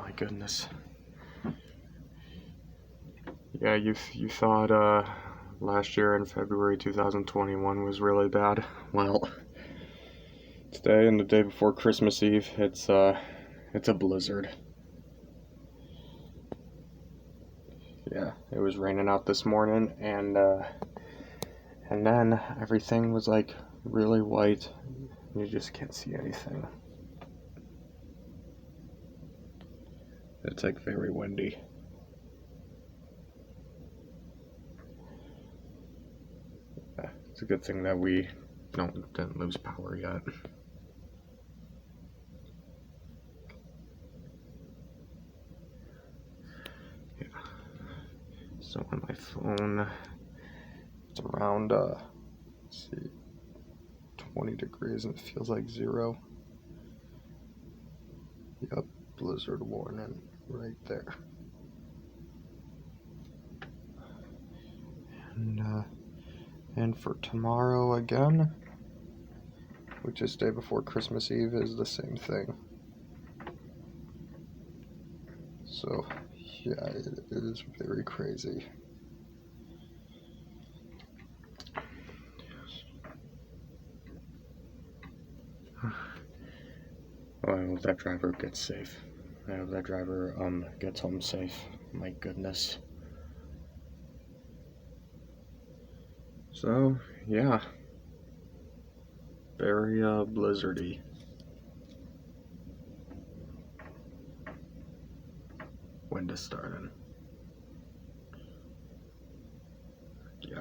my goodness. Yeah, you thought last year in February 2021 was really bad. Well, today and the day before Christmas Eve, it's a blizzard. Yeah, it was raining out this morning, and then everything was like really white. You just can't see anything. It's like very windy. Yeah, it's a good thing that we didn't lose power yet. Yeah. So on my phone, it's around let's see, 20 degrees, and it feels like 0. Yep, blizzard warning right there. And for tomorrow again, which is day before Christmas Eve, is the same thing. So yeah, it is very crazy. Well, I hope that driver gets safe. I hope that driver gets home safe. My goodness. So yeah, very blizzardy. Wind is starting. Yeah.